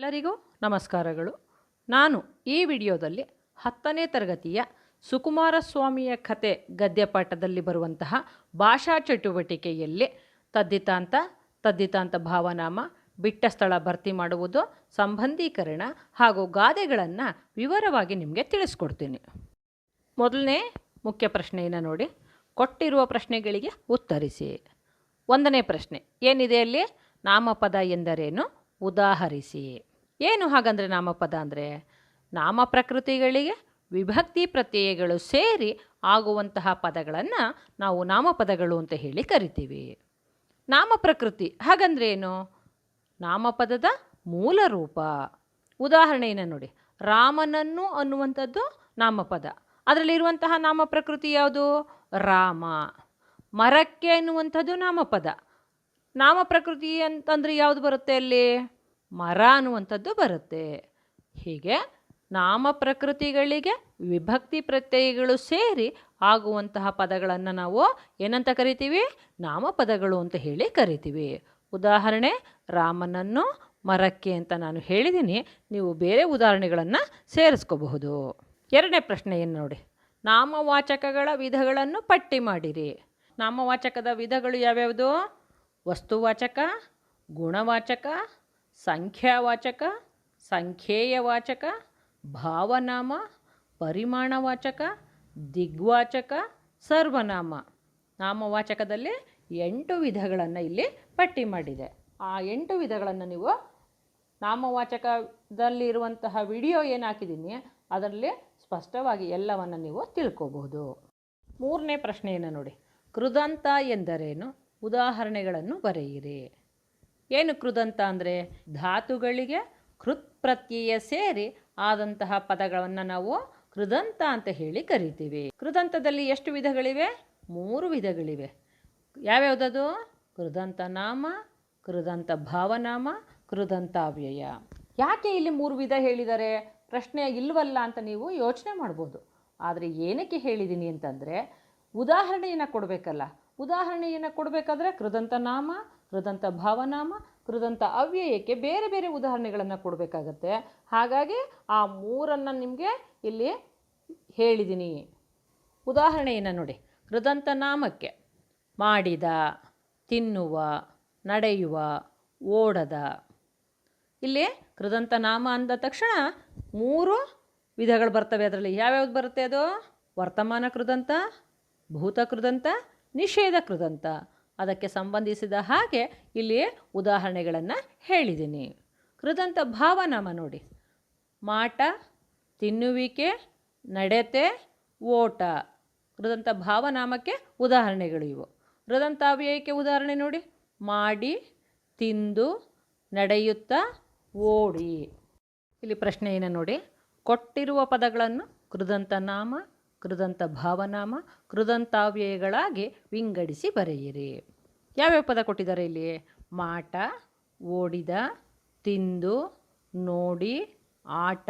ಎಲ್ಲರಿಗೂ ನಮಸ್ಕಾರಗಳು. ನಾನು ಈ ವಿಡಿಯೋದಲ್ಲಿ 10ನೇ ತರಗತಿಯ ಸುಕುಮಾರಸ್ವಾಮಿಯ ಕತೆ ಗದ್ಯಪಾಠದಲ್ಲಿ ಬರುವಂತಹ ಭಾಷಾ ಚಟುವಟಿಕೆಯಲ್ಲಿ ತದ್ದಿತಾಂತ ಭಾವನಾಮ, ಬಿಟ್ಟ ಸ್ಥಳ ಭರ್ತಿ ಮಾಡುವುದು, ಸಂಬಂಧೀಕರಣ ಹಾಗೂ ಗಾದೆಗಳನ್ನು ವಿವರವಾಗಿ ನಿಮಗೆ ತಿಳಿಸ್ಕೊಡ್ತೀನಿ. ಮೊದಲನೇ ಮುಖ್ಯ ಪ್ರಶ್ನೆಯನ್ನು ನೋಡಿ. ಕೊಟ್ಟಿರುವ ಪ್ರಶ್ನೆಗಳಿಗೆ ಉತ್ತರಿಸಿ. 1ನೇ ಪ್ರಶ್ನೆ ಏನಿದೆ ಅಲ್ಲಿ? ನಾಮಪದ ಎಂದರೇನು? ಉದಾಹರಿಸಿ. ಏನು ಹಾಗಂದರೆ ನಾಮಪದ ಅಂದರೆ ನಾಮ ಪ್ರಕೃತಿಗಳಿಗೆ ವಿಭಕ್ತಿ ಪ್ರತ್ಯಯಗಳು ಸೇರಿ ಆಗುವಂತಹ ಪದಗಳನ್ನು ನಾವು ನಾಮಪದಗಳು ಅಂತ ಹೇಳಿ ಕರಿತೀವಿ. ನಾಮ ಪ್ರಕೃತಿ ಹಾಗಂದ್ರೆ ಏನು? ನಾಮಪದದ ಮೂಲ ರೂಪ. ಉದಾಹರಣೆಯನ್ನು ನೋಡಿ. ರಾಮನನ್ನು ಅನ್ನುವಂಥದ್ದು ನಾಮಪದ. ಅದರಲ್ಲಿರುವಂತಹ ನಾಮ ಪ್ರಕೃತಿ ಯಾವುದು? ರಾಮ. ಮರಕ್ಕೆ ಅನ್ನುವಂಥದ್ದು ನಾಮಪದ. ನಾಮ ಪ್ರಕೃತಿ ಅಂತಂದರೆ ಯಾವುದು ಬರುತ್ತೆ ಅಲ್ಲಿ? ಮರ ಅನ್ನುವಂಥದ್ದು ಬರುತ್ತೆ. ಹೀಗೆ ನಾಮ ಪ್ರಕೃತಿಗಳಿಗೆ ವಿಭಕ್ತಿ ಪ್ರತ್ಯಯಗಳು ಸೇರಿ ಆಗುವಂತಹ ಪದಗಳನ್ನು ನಾವು ಏನಂತ ಕರಿತೀವಿ? ನಾಮಪದಗಳು ಅಂತ ಹೇಳಿ ಕರಿತೀವಿ. ಉದಾಹರಣೆ ರಾಮನನ್ನು ಮರಕ್ಕೆ ಅಂತ ನಾನು ಹೇಳಿದ್ದೀನಿ. ನೀವು ಬೇರೆ ಉದಾಹರಣೆಗಳನ್ನು ಸೇರಿಸ್ಕೋಬಹುದು. 2ನೇ ಪ್ರಶ್ನೆಯನ್ನು ನೋಡಿ. ನಾಮವಾಚಕಗಳ ವಿಧಗಳನ್ನು ಪಟ್ಟಿ ಮಾಡಿರಿ. ನಾಮವಾಚಕದ ವಿಧಗಳು ಯಾವ್ಯಾವುದು? ವಸ್ತುವಾಚಕ, ಗುಣವಾಚಕ, ಸಂಖ್ಯಾವಾಚಕ, ಸಂಖ್ಯೇಯವಾಚಕ, ಭಾವನಾಮ, ಪರಿಮಾಣವಾಚಕ, ದಿಗ್ವಾಚಕ, ಸರ್ವನಾಮ. ನಾಮವಾಚಕದಲ್ಲಿ 8 ವಿಧಗಳನ್ನು ಇಲ್ಲಿ ಪಟ್ಟಿ ಮಾಡಿದೆ. ಆ 8 ವಿಧಗಳನ್ನು ನೀವು ನಾಮವಾಚಕದಲ್ಲಿರುವಂತಹ ವಿಡಿಯೋ ಏನು ಹಾಕಿದ್ದೀನಿ ಅದರಲ್ಲಿ ಸ್ಪಷ್ಟವಾಗಿ ಎಲ್ಲವನ್ನು ನೀವು ತಿಳ್ಕೋಬಹುದು. 3ನೇ ಪ್ರಶ್ನೆಯನ್ನು ನೋಡಿ. ಕೃದಂತ ಎಂದರೇನು? ಉದಾಹರಣೆಗಳನ್ನು ಬರೆಯಿರಿ. ಏನು ಕೃದಂತ ಅಂದರೆ? ಧಾತುಗಳಿಗೆ ಕೃತ್ ಪ್ರತ್ಯಯ ಸೇರಿ ಆದಂತಹ ಪದಗಳನ್ನು ನಾವು ಕೃದಂತ ಅಂತ ಹೇಳಿ ಕರಿತೀವಿ. ಕೃದಂತದಲ್ಲಿ ಎಷ್ಟು ವಿಧಗಳಿವೆ? 3 ವಿಧಗಳಿವೆ. ಯಾವ್ಯಾವುದದು? ಕೃದಂತ ನಾಮ, ಕೃದಂತ ಭಾವನಾಮ, ಕೃದಂತಾವ್ಯಯ. ಯಾಕೆ ಇಲ್ಲಿ 3 ವಿಧ ಹೇಳಿದ್ದಾರೆ? ಪ್ರಶ್ನೆ ಇಲ್ವಲ್ಲ ಅಂತ ನೀವು ಯೋಚನೆ ಮಾಡ್ಬೋದು. ಆದರೆ ಏನಕ್ಕೆ ಹೇಳಿದ್ದೀನಿ ಅಂತಂದರೆ ಉದಾಹರಣೆಯನ್ನು ಕೊಡಬೇಕಲ್ಲ. ಉದಾಹರಣೆಯನ್ನು ಕೊಡಬೇಕಾದ್ರೆ ಕೃದಂತ ನಾಮ, ಕೃದಂತ ಭಾವನಾಮ, ಕೃದಂತ ಅವ್ಯಯಕ್ಕೆ ಬೇರೆ ಬೇರೆ ಉದಾಹರಣೆಗಳನ್ನು ಕೊಡಬೇಕಾಗತ್ತೆ. ಹಾಗಾಗಿ ಆ 3ಅನ್ನು ನಿಮಗೆ ಇಲ್ಲಿ ಹೇಳಿದ್ದೀನಿ. ಉದಾಹರಣೆಯನ್ನು ನೋಡಿ. ಕೃದಂತ ನಾಮಕ್ಕೆ ಮಾಡಿದ, ತಿನ್ನುವ, ನಡೆಯುವ, ಓಡದ. ಇಲ್ಲಿ ಕೃದಂತ ನಾಮ ಅಂದ ತಕ್ಷಣ 3 ವಿಧಗಳು ಬರ್ತವೆ. ಅದರಲ್ಲಿ ಯಾವ್ಯಾವ್ದು ಬರುತ್ತೆ? ಅದು ವರ್ತಮಾನ ಕೃದಂತ, ಭೂತ ಕೃದಂತ, ನಿಷೇಧ ಕೃದಂತ. ಅದಕ್ಕೆ ಸಂಬಂಧಿಸಿದ ಹಾಗೆ ಇಲ್ಲಿ ಉದಾಹರಣೆಗಳನ್ನು ಹೇಳಿದ್ದೀನಿ. ಕೃದಂತ ಭಾವನಾಮ ನೋಡಿ. ಮಾಟ, ತಿನ್ನುವಿಕೆ, ನಡತೆ, ಓಟ. ಕೃದಂತ ಭಾವನಾಮಕ್ಕೆ ಉದಾಹರಣೆಗಳು ಇವು. ಕೃದಂತಾವ್ಯಯಕ್ಕೆ ಉದಾಹರಣೆ ನೋಡಿ. ಮಾಡಿ, ತಿಂದು, ನಡೆಯುತ್ತಾ, ಓಡಿ. ಇಲ್ಲಿ ಪ್ರಶ್ನೆಯನ್ನು ನೋಡಿ. ಕೊಟ್ಟಿರುವ ಪದಗಳನ್ನು ಕೃದಂತ ನಾಮ, ಕೃದಂತ ಭಾವನಾಮ, ಕೃದಂತಾವ್ಯಯಗಳಾಗಿ ವಿಂಗಡಿಸಿ ಬರೆಯಿರಿ. ಯಾವ್ಯಾವ ಪದ ಕೊಟ್ಟಿದ್ದಾರೆ ಇಲ್ಲಿ? ಮಾಟ, ಓಡಿದ, ತಿಂದು, ನೋಡಿ, ಆಟ,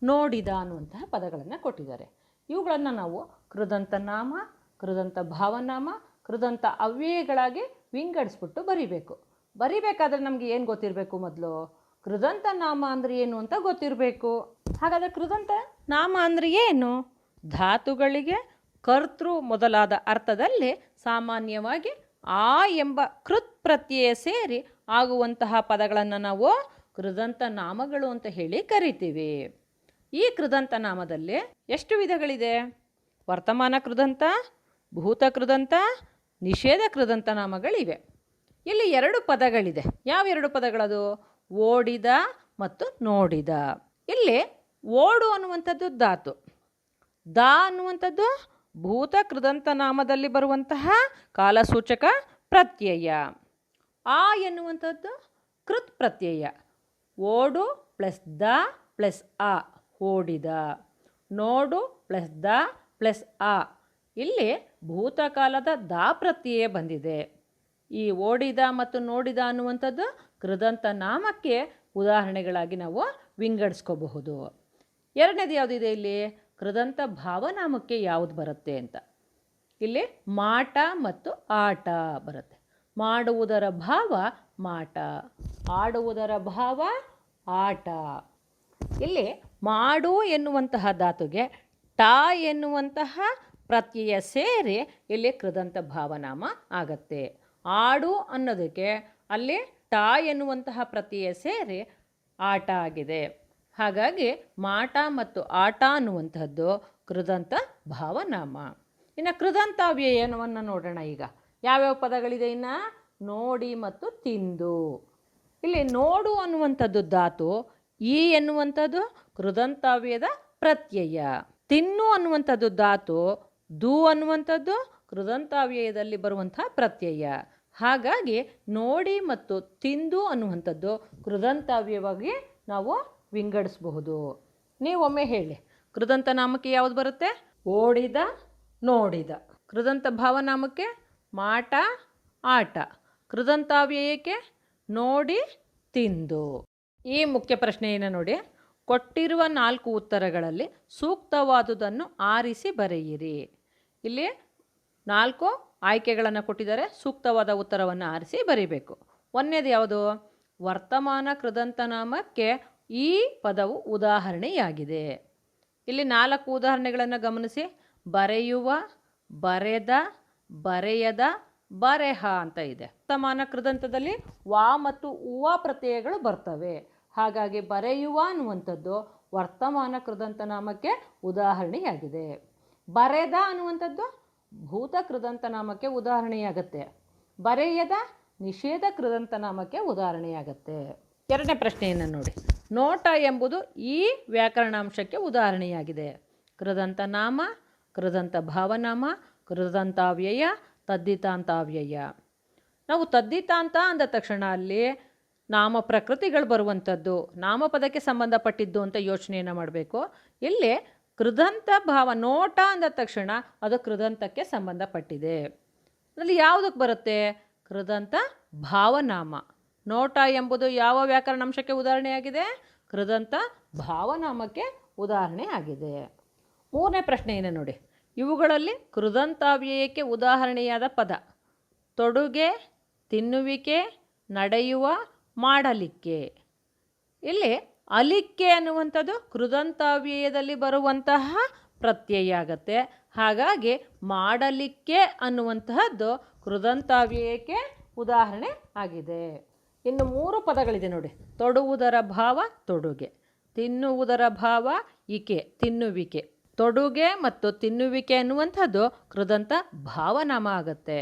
ನೋಡಿದ ಅನ್ನುವಂತಹ ಪದಗಳನ್ನು ಕೊಟ್ಟಿದ್ದಾರೆ. ಇವುಗಳನ್ನು ನಾವು ಕೃದಂತ ನಾಮ, ಕೃದಂತ ಭಾವನಾಮ, ಕೃದಂತ ಅವ್ಯಯಗಳಾಗಿ ವಿಂಗಡಿಸ್ಬಿಟ್ಟು ಬರಿಬೇಕು. ಬರಿಬೇಕಾದ್ರೆ ನಮಗೆ ಏನು ಗೊತ್ತಿರಬೇಕು? ಮೊದಲು ಕೃದಂತ ನಾಮ ಅಂದರೆ ಏನು ಅಂತ ಗೊತ್ತಿರಬೇಕು. ಹಾಗಾದರೆ ಕೃದಂತ ನಾಮ ಅಂದರೆ ಏನು? ಧಾತುಗಳಿಗೆ ಕರ್ತೃ ಮೊದಲಾದ ಅರ್ಥದಲ್ಲಿ ಸಾಮಾನ್ಯವಾಗಿ ಆ ಎಂಬ ಕೃತ್ ಪ್ರತ್ಯಯ ಸೇರಿ ಆಗುವಂತಹ ಪದಗಳನ್ನು ನಾವು ಕೃದಂತ ನಾಮಗಳು ಅಂತ ಹೇಳಿ ಕರಿತೀವಿ. ಈ ಕೃದಂತ ನಾಮದಲ್ಲಿ ಎಷ್ಟು ವಿಧಗಳಿದೆ? ವರ್ತಮಾನ ಕೃದಂತ, ಭೂತ ಕೃದಂತ, ನಿಷೇಧ ಕೃದಂತ ನಾಮಗಳಿವೆ. ಇಲ್ಲಿ 2 ಪದಗಳಿದೆ. ಯಾವ 2 ಪದಗಳದು? ಓಡಿದ ಮತ್ತು ನೋಡಿದ. ಇಲ್ಲಿ ಓಡು ಅನ್ನುವಂಥದ್ದು ಧಾತು, ದ ಅನ್ನುವಂಥದ್ದು ಭೂತ ಕೃದಂತ ನಾಮದಲ್ಲಿ ಬರುವಂತಹ ಕಾಲಸೂಚಕ ಪ್ರತ್ಯಯ, ಆ ಎನ್ನುವಂಥದ್ದು ಕೃತ್ ಪ್ರತ್ಯಯ. ಓಡು ಪ್ಲಸ್ ದ ಪ್ಲಸ್ ಆ, ಓಡಿದ. ನೋಡು ಪ್ಲಸ್ ದ ಪ್ಲಸ್ ಆ. ಇಲ್ಲಿ ಭೂತಕಾಲದ ದ ಪ್ರತ್ಯಯ ಬಂದಿದೆ. ಈ ಓಡಿದ ಮತ್ತು ನೋಡಿದ ಅನ್ನುವಂಥದ್ದು ಕೃದಂತ ನಾಮಕ್ಕೆ ಉದಾಹರಣೆಗಳಾಗಿ ನಾವು ವಿಂಗಡಿಸ್ಕೋಬಹುದು. 2ನೇದು ಯಾವುದಿದೆ ಇಲ್ಲಿ? ಕೃದಂತ ಭಾವನಾಮಕ್ಕೆ ಯಾವುದು ಬರುತ್ತೆ ಅಂತ. ಇಲ್ಲಿ ಮಾಟ ಮತ್ತು ಆಟ ಬರುತ್ತೆ. ಮಾಡುವುದರ ಭಾವ ಮಾಟ, ಆಡುವುದರ ಭಾವ ಆಟ. ಇಲ್ಲಿ ಮಾಡು ಎನ್ನುವಂತಹ ಧಾತುಗೆ ಟಾ ಎನ್ನುವಂತಹ ಪ್ರತ್ಯಯ ಸೇರಿ ಇಲ್ಲಿ ಕೃದಂತ ಭಾವನಾಮ ಆಗತ್ತೆ. ಆಡು ಅನ್ನೋದಕ್ಕೆ ಅಲ್ಲಿ ಟಾ ಎನ್ನುವಂತಹ ಪ್ರತ್ಯಯ ಸೇರಿ ಆಟ ಆಗಿದೆ. ಹಾಗಾಗಿ ಮಾಟ ಮತ್ತು ಆಟ ಅನ್ನುವಂಥದ್ದು ಕೃದಂತ ಭಾವನಾಮ. ಇನ್ನು ಕೃದಂತಾವ್ಯಯವನ್ನು ನೋಡೋಣ. ಈಗ ಯಾವ್ಯಾವ ಪದಗಳಿದೆ? ಇನ್ನು ನೋಡಿ ಮತ್ತು ತಿಂದು. ಇಲ್ಲಿ ನೋಡು ಅನ್ನುವಂಥದ್ದು ಧಾತು, ಈ ಎನ್ನುವಂಥದ್ದು ಕೃದಂತಾವ್ಯಯದ ಪ್ರತ್ಯಯ. ತಿನ್ನು ಅನ್ನುವಂಥದ್ದು ಧಾತು, ದು ಅನ್ನುವಂಥದ್ದು ಕೃದಂತಾವ್ಯಯದಲ್ಲಿ ಬರುವಂತಹ ಪ್ರತ್ಯಯ. ಹಾಗಾಗಿ ನೋಡಿ ಮತ್ತು ತಿಂದು ಅನ್ನುವಂಥದ್ದು ಕೃದಂತಾವ್ಯವಾಗಿ ನಾವು ವಿಂಗಡಿಸಬಹುದು. ನೀವೊಮ್ಮೆ ಹೇಳಿ, ಕೃದಂತ ನಾಮಕ್ಕೆ ಯಾವುದು ಬರುತ್ತೆ? ಓಡಿದ, ನೋಡಿದ. ಕೃದಂತ ಭಾವನಾಮಕ್ಕೆ ಮಾಟ, ಆಟ. ಕೃದಂತಾವ್ಯಯಕ್ಕೆ ನೋಡಿ, ತಿಂದು. ಈ ಮುಖ್ಯ ಪ್ರಶ್ನೆಯನ್ನು ನೋಡಿ. ಕೊಟ್ಟಿರುವ 4 ಉತ್ತರಗಳಲ್ಲಿ ಸೂಕ್ತವಾದುದನ್ನು ಆರಿಸಿ ಬರೆಯಿರಿ. ಇಲ್ಲಿ 4 ಆಯ್ಕೆಗಳನ್ನು ಕೊಟ್ಟಿದ್ದಾರೆ. ಸೂಕ್ತವಾದ ಉತ್ತರವನ್ನು ಆರಿಸಿ ಬರೀಬೇಕು. ಒಂದನೇದು ಯಾವುದು? ವರ್ತಮಾನ ಕೃದಂತನಾಮಕ್ಕೆ ಈ ಪದವು ಉದಾಹರಣೆಯಾಗಿದೆ. ಇಲ್ಲಿ 4 ಉದಾಹರಣೆಗಳನ್ನು ಗಮನಿಸಿ. ಬರೆಯುವ, ಬರೆದ, ಬರೆಯದ, ಬರೆಹ ಅಂತ ಇದೆ. ವರ್ತಮಾನ ಕೃದಂತದಲ್ಲಿ ವಾ ಮತ್ತು ಉವ ಪ್ರತ್ಯಯಗಳು ಬರ್ತವೆ. ಹಾಗಾಗಿ ಬರೆಯುವ ಅನ್ನುವಂಥದ್ದು ವರ್ತಮಾನ ಕೃದಂತ ನಾಮಕ್ಕೆ ಉದಾಹರಣೆಯಾಗಿದೆ. ಬರೆದ ಅನ್ನುವಂಥದ್ದು ಭೂತ ಕೃದಂತ ನಾಮಕ್ಕೆ ಉದಾಹರಣೆಯಾಗತ್ತೆ. ಬರೆಯದ ನಿಷೇಧ ಕೃದಂತ ನಾಮಕ್ಕೆ ಉದಾಹರಣೆಯಾಗತ್ತೆ. ಎರಡನೇ ಪ್ರಶ್ನೆಯನ್ನು ನೋಡಿ. ನೋಟ ಎಂಬುದು ಈ ವ್ಯಾಕರಣಾಂಶಕ್ಕೆ ಉದಾಹರಣೆಯಾಗಿದೆ. ಕೃದಂತ ನಾಮ, ಕೃದಂತ ಭಾವನಾಮ, ಕೃದಂತಾವ್ಯಯ, ತದ್ದಿತಾಂತಾವ್ಯಯ. ನಾವು ತದ್ದಿತಾಂತ ಅಂದ ತಕ್ಷಣ ಅಲ್ಲಿ ನಾಮ ಪ್ರಕೃತಿಗಳು ಬರುವಂಥದ್ದು, ನಾಮಪದಕ್ಕೆ ಸಂಬಂಧಪಟ್ಟಿದ್ದು ಅಂತ ಯೋಚನೆಯನ್ನು ಮಾಡಬೇಕು. ಇಲ್ಲಿ ಕೃದಂತ ಭಾವ, ನೋಟ ಅಂದ ತಕ್ಷಣ ಅದು ಕೃದಂತಕ್ಕೆ ಸಂಬಂಧಪಟ್ಟಿದೆ. ಅದರಲ್ಲಿ ಯಾವುದಕ್ಕೆ ಬರುತ್ತೆ? ಕೃದಂತ ಭಾವನಾಮ. ನೋಟ ಎಂಬುದು ಯಾವ ವ್ಯಾಕರಣಾಂಶಕ್ಕೆ ಉದಾಹರಣೆಯಾಗಿದೆ? ಕೃದಂತ ಭಾವನಾಮಕ್ಕೆ ಉದಾಹರಣೆ ಆಗಿದೆ. ಮೂರನೇ ಪ್ರಶ್ನೆಯನ್ನು ನೋಡಿ. ಇವುಗಳಲ್ಲಿ ಕೃದಂತಾವ್ಯಯಕ್ಕೆ ಉದಾಹರಣೆಯಾದ ಪದ ತೊಡುಗೆ, ತಿನ್ನುವಿಕೆ, ನಡೆಯುವ, ಮಾಡಲಿಕ್ಕೆ. ಇಲ್ಲಿ ಅಲಿಕ್ಕೆ ಅನ್ನುವಂಥದ್ದು ಕೃದಂತಾವ್ಯಯದಲ್ಲಿ ಬರುವಂತಹ ಪ್ರತ್ಯಯ ಆಗತ್ತೆ. ಹಾಗಾಗಿ ಮಾಡಲಿಕ್ಕೆ ಅನ್ನುವಂತಹದ್ದು ಕೃದಂತಾವ್ಯಯಕ್ಕೆ ಉದಾಹರಣೆ ಆಗಿದೆ. ಇನ್ನು 3 ಪದಗಳಿದೆ ನೋಡಿ. ತೊಡುವುದರ ಭಾವ ತೊಡುಗೆ, ತಿನ್ನುವುದರ ಭಾವ ಇಕೆ, ತಿನ್ನುವಿಕೆ. ತೊಡುಗೆ ಮತ್ತು ತಿನ್ನುವಿಕೆ ಅನ್ನುವಂಥದ್ದು ಕೃದಂತ ಭಾವನಾಮ ಆಗುತ್ತೆ.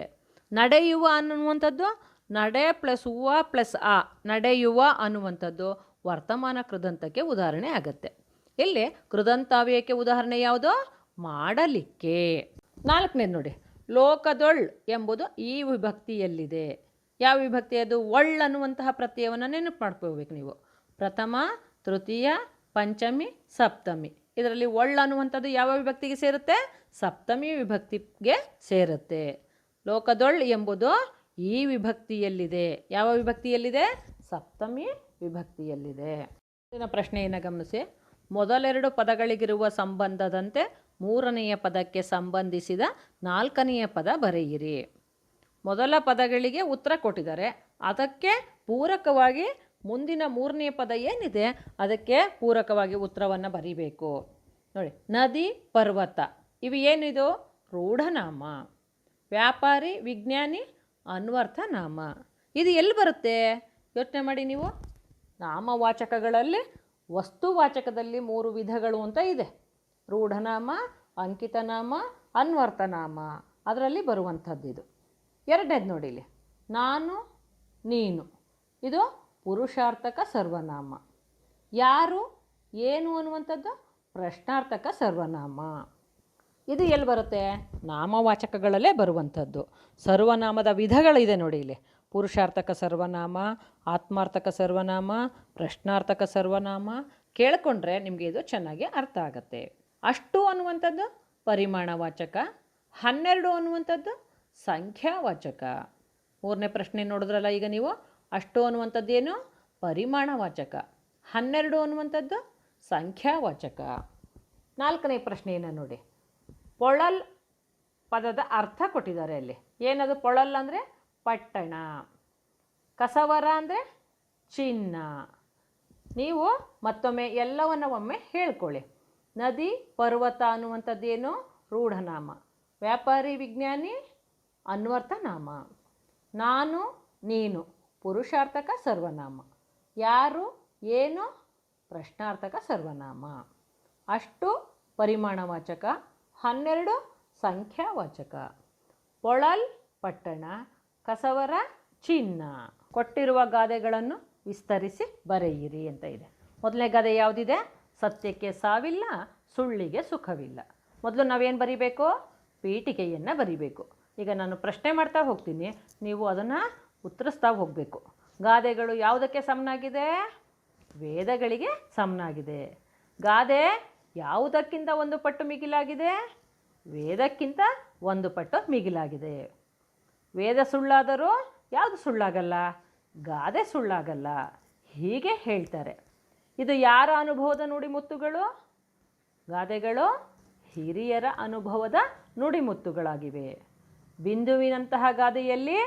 ನಡೆಯುವ ಅನ್ನುವಂಥದ್ದು ನಡೆ ಪ್ಲಸ್ ಹೂವ ಪ್ಲಸ್ ಆ, ನಡೆಯುವ ಅನ್ನುವಂಥದ್ದು ವರ್ತಮಾನ ಕೃದಂತಕ್ಕೆ ಉದಾಹರಣೆ ಆಗುತ್ತೆ. ಇಲ್ಲಿ ಕೃದಂತಾವ್ಯಯಕ್ಕೆ ಉದಾಹರಣೆ ಯಾವುದು? ಮಾಡಲಿಕ್ಕೆ. 4ನೇದು ನೋಡಿ. ಲೋಕದೊಳ್ ಎಂಬುದು ಈ ವಿಭಕ್ತಿಯಲ್ಲಿದೆ. ಯಾವ ವಿಭಕ್ತಿ ಅದು? ಒಳ್ ಅನ್ನುವಂತಹ ಪ್ರತ್ಯಯವನ್ನು ನೆನಪು ಮಾಡ್ಕೋಬೇಕು ನೀವು. ಪ್ರಥಮ, ತೃತೀಯ, ಪಂಚಮಿ, ಸಪ್ತಮಿ. ಇದರಲ್ಲಿ ಒಳ್ ಅನ್ನುವಂಥದ್ದು ಯಾವ ವಿಭಕ್ತಿಗೆ ಸೇರುತ್ತೆ? ಸಪ್ತಮಿ ವಿಭಕ್ತಿಗೆ ಸೇರುತ್ತೆ. ಲೋಕದೊಳ್ ಎಂಬುದು ಈ ವಿಭಕ್ತಿಯಲ್ಲಿದೆ. ಯಾವ ವಿಭಕ್ತಿಯಲ್ಲಿದೆ? ಸಪ್ತಮಿ ವಿಭಕ್ತಿಯಲ್ಲಿದೆ. ಮುಂದಿನ ಪ್ರಶ್ನೆಯನ್ನು ಗಮನಿಸಿ. ಮೊದಲೆರಡು ಪದಗಳಿಗಿರುವ ಸಂಬಂಧದಂತೆ ಮೂರನೆಯ ಪದಕ್ಕೆ ಸಂಬಂಧಿಸಿದ 4ನೆಯ ಪದ ಬರೆಯಿರಿ. ಮೊದಲ ಪದಗಳಿಗೆ ಉತ್ತರ ಕೊಟ್ಟಿದ್ದಾರೆ. ಅದಕ್ಕೆ ಪೂರಕವಾಗಿ ಮುಂದಿನ 3ನೇ ಪದ ಏನಿದೆ ಅದಕ್ಕೆ ಪೂರಕವಾಗಿ ಉತ್ತರವನ್ನು ಬರೀಬೇಕು. ನೋಡಿ, ನದಿ, ಪರ್ವತ ಇವು ಏನಿದು? ರೂಢನಾಮ. ವ್ಯಾಪಾರಿ, ವಿಜ್ಞಾನಿ, ಅನ್ವರ್ಥನಾಮ. ಇದು ಎಲ್ಲಿ ಬರುತ್ತೆ ಯೋಚನೆ ಮಾಡಿ ನೀವು. ನಾಮವಾಚಕಗಳಲ್ಲಿ ವಸ್ತುವಾಚಕದಲ್ಲಿ 3 ವಿಧಗಳು ಅಂತ ಇದೆ. ರೂಢನಾಮ, ಅಂಕಿತನಾಮ, ಅನ್ವರ್ಥನಾಮ. ಅದರಲ್ಲಿ ಬರುವಂಥದ್ದು ಇದು. ಎರಡನೇದು ನೋಡಿ ಇಲ್ಲಿ, ನಾನು, ನೀನು. ಇದು ಪುರುಷಾರ್ಥಕ ಸರ್ವನಾಮ. ಯಾರು, ಏನು ಅನ್ನುವಂಥದ್ದು ಪ್ರಶ್ನಾರ್ಥಕ ಸರ್ವನಾಮ. ಇದು ಎಲ್ಲಿ ಬರುತ್ತೆ? ನಾಮವಾಚಕಗಳಲ್ಲೇ ಬರುವಂಥದ್ದು. ಸರ್ವನಾಮದ ವಿಧಗಳಿದೆ ನೋಡಿ ಇಲ್ಲಿ. ಪುರುಷಾರ್ಥಕ ಸರ್ವನಾಮ, ಆತ್ಮಾರ್ಥಕ ಸರ್ವನಾಮ, ಪ್ರಶ್ನಾರ್ಥಕ ಸರ್ವನಾಮ. ಕೇಳಿಕೊಂಡ್ರೆ ನಿಮಗೆ ಇದು ಚೆನ್ನಾಗಿ ಅರ್ಥ ಆಗುತ್ತೆ. ಅಷ್ಟು ಅನ್ನುವಂಥದ್ದು ಪರಿಮಾಣವಾಚಕ, 12 ಅನ್ನುವಂಥದ್ದು ಸಂಖ್ಯಾವಾಚಕ. 3ನೇ ಪ್ರಶ್ನೆ ನೋಡಿದ್ರಲ್ಲ ಈಗ ನೀವು. ಅಷ್ಟು ಅನ್ನುವಂಥದ್ದು ಏನು? ಪರಿಮಾಣವಾಚಕ. 12 ಅನ್ನುವಂಥದ್ದು ಸಂಖ್ಯಾವಾಚಕ. 4ನೇ ಪ್ರಶ್ನೆಯನ್ನು ನೋಡಿ. ಪೊಳಲ್ ಪದದ ಅರ್ಥ ಕೊಟ್ಟಿದ್ದಾರೆ ಅಲ್ಲಿ. ಏನದು ಪೊಳಲ್ ಅಂದರೆ? ಪಟ್ಟಣ. ಕಸವರ ಅಂದರೆ ಚಿನ್ನ. ನೀವು ಮತ್ತೊಮ್ಮೆ ಎಲ್ಲವನ್ನು ಒಮ್ಮೆ ಹೇಳ್ಕೊಳ್ಳಿ. ನದಿ ಪರ್ವತ ಅನ್ನುವಂಥದ್ದೇನು ರೂಢನಾಮ. ವ್ಯಾಪಾರಿ ವಿಜ್ಞಾನಿ ಅನ್ವರ್ಥನಾಮ. ನಾನು ನೀನು ಪುರುಷಾರ್ಥಕ ಸರ್ವನಾಮ. ಯಾರು ಏನು ಪ್ರಶ್ನಾರ್ಥಕ ಸರ್ವನಾಮ. ಅಷ್ಟು ಪರಿಮಾಣವಾಚಕ, 12 ಸಂಖ್ಯಾವಾಚಕ. ಪೊಳಲ್ ಪಟ್ಟಣ, ಕಸವರ ಚಿನ್ನ. ಕೊಟ್ಟಿರುವ ಗಾದೆಗಳನ್ನು ವಿಸ್ತರಿಸಿ ಬರೆಯಿರಿ ಅಂತ ಇದೆ. ಮೊದಲನೇ ಗಾದೆ ಯಾವುದಿದೆ? ಸತ್ಯಕ್ಕೆ ಸಾವಿಲ್ಲ, ಸುಳ್ಳಿಗೆ ಸುಖವಿಲ್ಲ. ಮೊದಲು ನಾವೇನು ಬರಿಬೇಕು? ಪೀಠಿಕೆಯನ್ನು ಬರಿಬೇಕು. ಈಗ ನಾನು ಪ್ರಶ್ನೆ ಮಾಡ್ತಾ ಹೋಗ್ತೀನಿ, ನೀವು ಅದನ್ನು ಉತ್ತರಿಸ್ತಾ ಹೋಗಬೇಕು. ಗಾದೆಗಳು ಯಾವುದಕ್ಕೆ ಸಮನಾಗಿದೆ? ವೇದಗಳಿಗೆ ಸಮನಾಗಿದೆ. ಗಾದೆ ಯಾವುದಕ್ಕಿಂತ ಒಂದು ಪಟ್ಟು ಮಿಗಿಲಾಗಿದೆ? ವೇದಕ್ಕಿಂತ ಒಂದು ಪಟ್ಟು ಮಿಗಿಲಾಗಿದೆ. ವೇದ ಸುಳ್ಳಾದರೂ ಯಾವುದು ಸುಳ್ಳಾಗಲ್ಲ? ಗಾದೆ ಸುಳ್ಳಾಗಲ್ಲ. ಹೀಗೆ ಹೇಳ್ತಾರೆ. ಇದು ಯಾರ ಅನುಭವದ ನುಡಿಮುತ್ತುಗಳು? ಗಾದೆಗಳು ಹಿರಿಯರ ಅನುಭವದ ನುಡಿಮುತ್ತುಗಳಾಗಿವೆ. ಬಿಂದುವಿನಂತಹ ಗಾದೆಯಲ್ಲಿ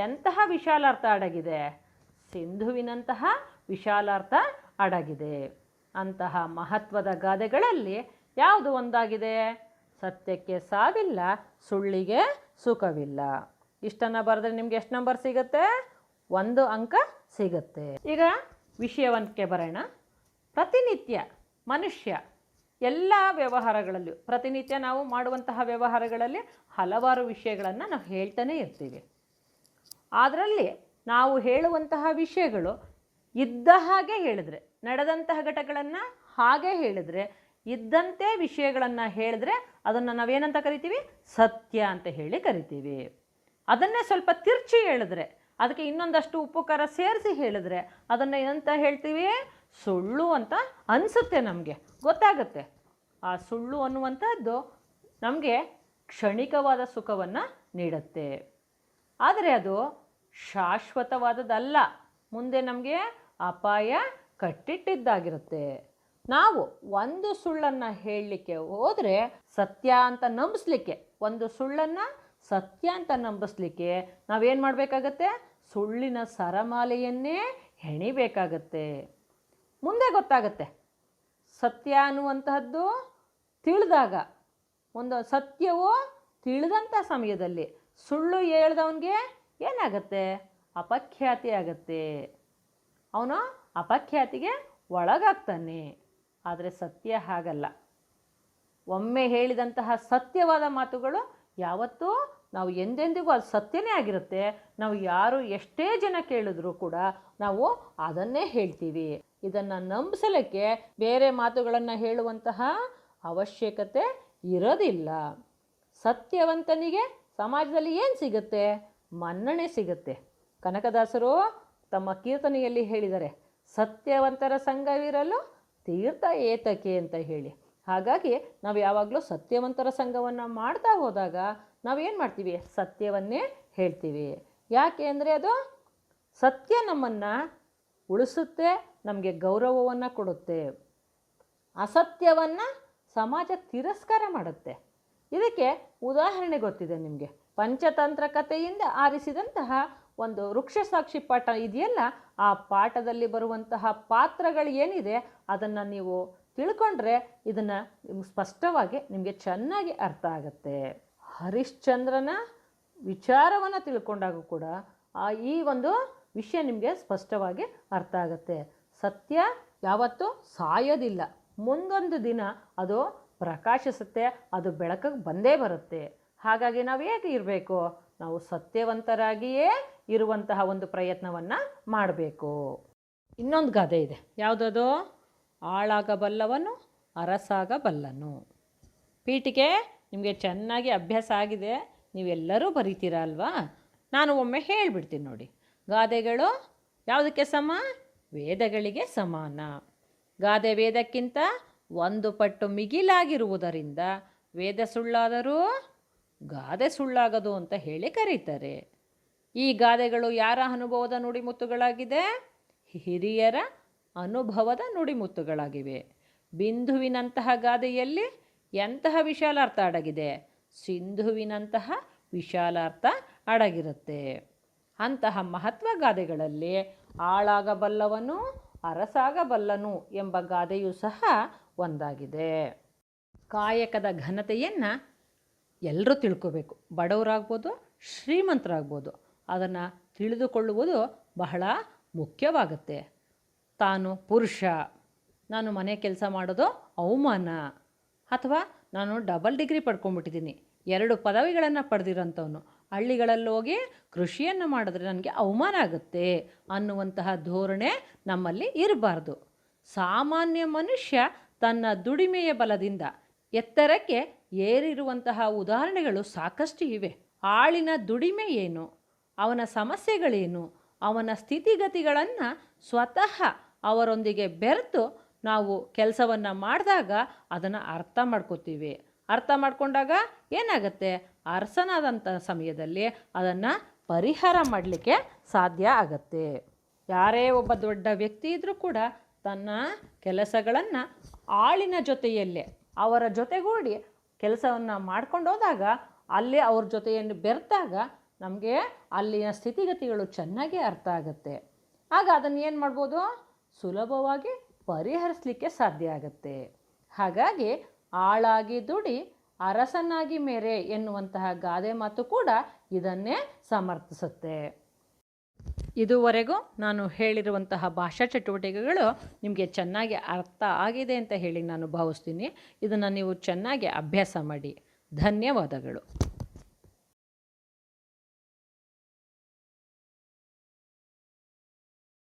ಎಂತಹ ವಿಶಾಲಾರ್ಥ ಅಡಗಿದೆ? ಸಿಂಧುವಿನಂತಹ ವಿಶಾಲಾರ್ಥ ಅಡಗಿದೆ. ಅಂತಹ ಮಹತ್ವದ ಗಾದೆಗಳಲ್ಲಿ ಯಾವುದು ಒಂದಾಗಿದೆ? ಸತ್ಯಕ್ಕೆ ಸಾವಿಲ್ಲ, ಸುಳ್ಳಿಗೆ ಸುಖವಿಲ್ಲ. ಇಷ್ಟನ್ನು ಬರೆದ್ರೆ ನಿಮಗೆ ಎಷ್ಟು ನಂಬರ್ ಸಿಗುತ್ತೆ? 1 ಅಂಕ ಸಿಗುತ್ತೆ. ಈಗ ವಿಷಯವಂತಕ್ಕೆ ಬರೋಣ. ಪ್ರತಿನಿತ್ಯ ಮನುಷ್ಯ ಎಲ್ಲ ವ್ಯವಹಾರಗಳಲ್ಲೂ, ಪ್ರತಿನಿತ್ಯ ನಾವು ಮಾಡುವಂತಹ ವ್ಯವಹಾರಗಳಲ್ಲಿ ಹಲವಾರು ವಿಷಯಗಳನ್ನು ನಾವು ಹೇಳ್ತಾನೆ ಇರ್ತೀವಿ. ಅದರಲ್ಲಿ ನಾವು ಹೇಳುವಂತಹ ವಿಷಯಗಳು ಇದ್ದ ಹಾಗೆ ಹೇಳಿದ್ರೆ, ನಡೆದಂತಹ ಘಟಗಳನ್ನು ಹಾಗೆ ಹೇಳಿದ್ರೆ, ಇದ್ದಂತೆ ವಿಷಯಗಳನ್ನು ಹೇಳಿದ್ರೆ ಅದನ್ನು ನಾವೇನಂತ ಕರಿತೀವಿ? ಸತ್ಯ ಅಂತ ಹೇಳಿ ಕರಿತೀವಿ. ಅದನ್ನೇ ಸ್ವಲ್ಪ ತಿರ್ಚಿ ಹೇಳಿದ್ರೆ, ಅದಕ್ಕೆ ಇನ್ನೊಂದಷ್ಟು ಉಪ್ಪು ಖಾರ ಸೇರಿಸಿ ಹೇಳಿದ್ರೆ ಅದನ್ನು ಏನಂತ ಹೇಳ್ತೀವಿ? ಸುಳ್ಳು ಅಂತ ಅನಿಸುತ್ತೆ. ನಮಗೆ ಗೊತ್ತಾಗುತ್ತೆ. ಆ ಸುಳ್ಳು ಅನ್ನುವಂಥದ್ದು ನಮಗೆ ಕ್ಷಣಿಕವಾದ ಸುಖವನ್ನು ನೀಡುತ್ತೆ. ಆದರೆ ಅದು ಶಾಶ್ವತವಾದದ್ದಲ್ಲ. ಮುಂದೆ ನಮಗೆ ಅಪಾಯ ಕಟ್ಟಿಟ್ಟಿದ್ದಾಗಿರುತ್ತೆ. ನಾವು ಒಂದು ಸುಳ್ಳನ್ನು ಹೇಳಲಿಕ್ಕೆ ಹೋದರೆ, ಸತ್ಯ ಅಂತ ನಂಬಿಸ್ಲಿಕ್ಕೆ, ಒಂದು ಸುಳ್ಳನ್ನು ಸತ್ಯ ಅಂತ ನಂಬಿಸ್ಲಿಕ್ಕೆ ನಾವೇನು ಮಾಡಬೇಕಾಗತ್ತೆ? ಸುಳ್ಳಿನ ಸರಮಾಲೆಯನ್ನೇ ಹೆಣಿಬೇಕಾಗತ್ತೆ. ಮುಂದೆ ಗೊತ್ತಾಗತ್ತೆ. ಸತ್ಯ ಅನ್ನುವಂತಹದ್ದು ತಿಳಿದಾಗ, ಒಂದು ಸತ್ಯವು ತಿಳಿದಂಥ ಸಮಯದಲ್ಲಿ ಸುಳ್ಳು ಹೇಳ್ದವನಿಗೆ ಏನಾಗತ್ತೆ? ಅಪಖ್ಯಾತಿ ಆಗತ್ತೆ. ಅವನು ಅಪಖ್ಯಾತಿಗೆ ಒಳಗಾಗ್ತಾನೆ. ಆದರೆ ಸತ್ಯ ಹಾಗಲ್ಲ. ಒಮ್ಮೆ ಹೇಳಿದಂತಹ ಸತ್ಯವಾದ ಮಾತುಗಳು ಯಾವತ್ತೂ ನಾವು ಎಂದೆಂದಿಗೂ ಅದು ಸತ್ಯನೇ ಆಗಿರುತ್ತೆ. ನಾವು ಯಾರು ಎಷ್ಟೇ ಜನ ಕೇಳಿದ್ರೂ ಕೂಡ ನಾವು ಅದನ್ನೇ ಹೇಳ್ತೀವಿ. ಇದನ್ನು ನಂಬಿಸಲಿಕ್ಕೆ ಬೇರೆ ಮಾತುಗಳನ್ನು ಹೇಳುವಂತಹ ಅವಶ್ಯಕತೆ ಇರೋದಿಲ್ಲ. ಸತ್ಯವಂತನಿಗೆ ಸಮಾಜದಲ್ಲಿ ಏನು ಸಿಗುತ್ತೆ? ಮನ್ನಣೆ ಸಿಗುತ್ತೆ. ಕನಕದಾಸರು ತಮ್ಮ ಕೀರ್ತನೆಯಲ್ಲಿ ಹೇಳಿದ್ದಾರೆ, ಸತ್ಯವಂತರ ಸಂಘವಿರಲು ತೀರ್ಥ ಏತಕ್ಕೆ ಅಂತ ಹೇಳಿ. ಹಾಗಾಗಿ ನಾವು ಯಾವಾಗಲೂ ಸತ್ಯವಂತರ ಸಂಘವನ್ನು ಮಾಡ್ತಾ ಹೋದಾಗ ನಾವೇನು ಮಾಡ್ತೀವಿ? ಸತ್ಯವನ್ನೇ ಹೇಳ್ತೀವಿ. ಯಾಕೆ ಅಂದರೆ ಅದು ಸತ್ಯ ನಮ್ಮನ್ನು ಉಳಿಸುತ್ತೆ, ನಮಗೆ ಗೌರವವನ್ನು ಕೊಡುತ್ತೆ. ಅಸತ್ಯವನ್ನು ಸಮಾಜ ತಿರಸ್ಕಾರ ಮಾಡುತ್ತೆ. ಇದಕ್ಕೆ ಉದಾಹರಣೆ ಗೊತ್ತಿದೆ ನಿಮಗೆ. ಪಂಚತಂತ್ರ ಕಥೆಯಿಂದ ಆರಿಸಿದಂತಹ ಒಂದು ವೃಕ್ಷಸಾಕ್ಷಿ ಪಾಠ ಇದೆಯಲ್ಲ, ಆ ಪಾಠದಲ್ಲಿ ಬರುವಂತಹ ಪಾತ್ರಗಳು ಏನಿದೆ ಅದನ್ನು ನೀವು ತಿಳ್ಕೊಂಡ್ರೆ ಇದನ್ನು ಸ್ಪಷ್ಟವಾಗಿ ನಿಮಗೆ ಚೆನ್ನಾಗಿ ಅರ್ಥ ಆಗುತ್ತೆ. ಹರಿಶ್ಚಂದ್ರನ ವಿಚಾರವನ್ನು ತಿಳ್ಕೊಂಡಾಗ ಕೂಡ ಈ ಒಂದು ವಿಷಯ ನಿಮಗೆ ಸ್ಪಷ್ಟವಾಗಿ ಅರ್ಥ ಆಗುತ್ತೆ. ಸತ್ಯ ಯಾವತ್ತೂ ಸಾಯೋದಿಲ್ಲ. ಮುಂದೊಂದು ದಿನ ಅದು ಪ್ರಕಾಶಿಸುತ್ತೆ, ಅದು ಬೆಳಕಿಗೆ ಬಂದೇ ಬರುತ್ತೆ. ಹಾಗಾಗಿ ನಾವು ಹೇಗೆ ಇರಬೇಕು? ನಾವು ಸತ್ಯವಂತರಾಗಿಯೇ ಇರುವಂತಹ ಒಂದು ಪ್ರಯತ್ನವನ್ನು ಮಾಡಬೇಕು. ಇನ್ನೊಂದು ಗಾದೆ ಇದೆ. ಯಾವುದದು? ಆಳಾಗಬಲ್ಲವನು ಅರಸಾಗಬಲ್ಲನು. ಪೀಠಿಕೆ ನಿಮಗೆ ಚೆನ್ನಾಗಿ ಅಭ್ಯಾಸ ಆಗಿದೆ, ನೀವೆಲ್ಲರೂ ಬರೀತೀರ ಅಲ್ವಾ? ನಾನು ಒಮ್ಮೆ ಹೇಳಿಬಿಡ್ತೀನಿ ನೋಡಿ. ಗಾದೆಗಳು ಯಾವುದಕ್ಕೆ ಸಮ? ವೇದಗಳಿಗೆ ಸಮಾನ. ಗಾದೆ ವೇದಕ್ಕಿಂತ 1 ಪಟ್ಟು ಮಿಗಿಲಾಗಿರುವುದರಿಂದ ವೇದ ಸುಳ್ಳಾದರೂ ಗಾದೆ ಸುಳ್ಳಾಗದು ಅಂತ ಹೇಳಿ ಕರೀತಾರೆ. ಈ ಗಾದೆಗಳು ಯಾರ ಅನುಭವದ ನುಡಿಮುತ್ತುಗಳಾಗಿದೆ? ಹಿರಿಯರ ಅನುಭವದ ನುಡಿಮುತ್ತುಗಳಾಗಿವೆ. ಬಿಂದುವಿನಂತಹ ಗಾದೆಯಲ್ಲಿ ಎಂತಹ ವಿಶಾಲಾರ್ಥ ಅಡಗಿದೆ? ಸಿಂಧುವಿನಂತಹ ವಿಶಾಲಾರ್ಥ ಅಡಗಿರುತ್ತೆ. ಅಂತಹ ಮಹತ್ವ ಗಾದೆಗಳಲ್ಲಿ ಆಳಾಗಬಲ್ಲವನು ಅರಸಾಗಬಲ್ಲನು ಎಂಬ ಗಾದೆಯೂ ಸಹ ಒಂದಾಗಿದೆ. ಕಾಯಕದ ಘನತೆಯನ್ನು ಎಲ್ಲರೂ ತಿಳ್ಕೋಬೇಕು. ಬಡವರಾಗ್ಬೋದು, ಶ್ರೀಮಂತರಾಗ್ಬೋದು. ಅದನ್ನು ತಿಳಿದುಕೊಳ್ಳುವುದು ಬಹಳ ಮುಖ್ಯವಾಗುತ್ತೆ. ತಾನು ಪುರುಷ, ನಾನು ಮನೆ ಕೆಲಸ ಮಾಡೋದು ಅವಮಾನ, ಅಥವಾ ನಾನು ಡಬಲ್ ಡಿಗ್ರಿ ಪಡ್ಕೊಂಡ್ಬಿಟ್ಟಿದ್ದೀನಿ, 2 ಪದವಿಗಳನ್ನು ಪಡೆದಿರೋಂಥವನು, ಹಳ್ಳಿಗಳಲ್ಲಿ ಹೋಗಿ ಕೃಷಿಯನ್ನು ಮಾಡಿದ್ರೆ ನನಗೆ ಅವಮಾನ ಆಗುತ್ತೆ ಅನ್ನುವಂತಹ ಧೋರಣೆ ನಮ್ಮಲ್ಲಿ ಇರಬಾರ್ದು. ಸಾಮಾನ್ಯ ಮನುಷ್ಯ ತನ್ನ ದುಡಿಮೆಯ ಬಲದಿಂದ ಎತ್ತರಕ್ಕೆ ಏರಿರುವಂತಹ ಉದಾಹರಣೆಗಳು ಸಾಕಷ್ಟು ಇವೆ. ಆಳಿನ ದುಡಿಮೆ ಏನು, ಅವನ ಸಮಸ್ಯೆಗಳೇನು, ಅವನ ಸ್ಥಿತಿಗತಿಗಳನ್ನು ಸ್ವತಃ ಅವರೊಂದಿಗೆ ಬೆರೆತು ನಾವು ಕೆಲಸವನ್ನು ಮಾಡಿದಾಗ ಅದನ್ನು ಅರ್ಥ ಮಾಡ್ಕೋತೀವಿ. ಅರ್ಥ ಮಾಡ್ಕೊಂಡಾಗ ಏನಾಗುತ್ತೆ, ಅರಸನಾದಂಥ ಸಮಯದಲ್ಲಿ ಅದನ್ನು ಪರಿಹಾರ ಮಾಡಲಿಕ್ಕೆ ಸಾಧ್ಯ ಆಗತ್ತೆ. ಯಾರೇ ಒಬ್ಬ ದೊಡ್ಡ ವ್ಯಕ್ತಿ ಇದ್ದರೂ ಕೂಡ ತನ್ನ ಕೆಲಸಗಳನ್ನು ಆಳಿನ ಜೊತೆಯಲ್ಲೇ ಅವರ ಜೊತೆಗೂಡಿ ಕೆಲಸವನ್ನು ಮಾಡ್ಕೊಂಡು ಹೋದಾಗ, ಅಲ್ಲಿ ಅವ್ರ ಜೊತೆಯನ್ನು ಬೆರೆತಾಗ ನಮಗೆ ಅಲ್ಲಿನ ಸ್ಥಿತಿಗತಿಗಳು ಚೆನ್ನಾಗಿ ಅರ್ಥ ಆಗುತ್ತೆ. ಆಗ ಅದನ್ನು ಏನು ಮಾಡ್ಬೋದು, ಸುಲಭವಾಗಿ ಪರಿಹರಿಸಲಿಕ್ಕೆ ಸಾಧ್ಯ ಆಗುತ್ತೆ. ಹಾಗಾಗಿ ಆಳಾಗಿ ದುಡಿ ಅರಸನಾಗಿ ಮೇರೆ ಎನ್ನುವಂತಹ ಗಾದೆ ಮಾತು ಕೂಡ ಇದನ್ನೇ ಸಮರ್ಥಿಸುತ್ತೆ. ಇದುವರೆಗೂ ನಾನು ಹೇಳಿರುವಂತಹ ಭಾಷಾ ಚಟುವಟಿಕೆಗಳು ನಿಮಗೆ ಚೆನ್ನಾಗಿ ಅರ್ಥ ಆಗಿದೆ ಅಂತ ಹೇಳಿ ನಾನು ಭಾವಿಸ್ತೀನಿ. ಇದನ್ನು ನೀವು ಚೆನ್ನಾಗಿ ಅಭ್ಯಾಸ ಮಾಡಿ. ಧನ್ಯವಾದಗಳು.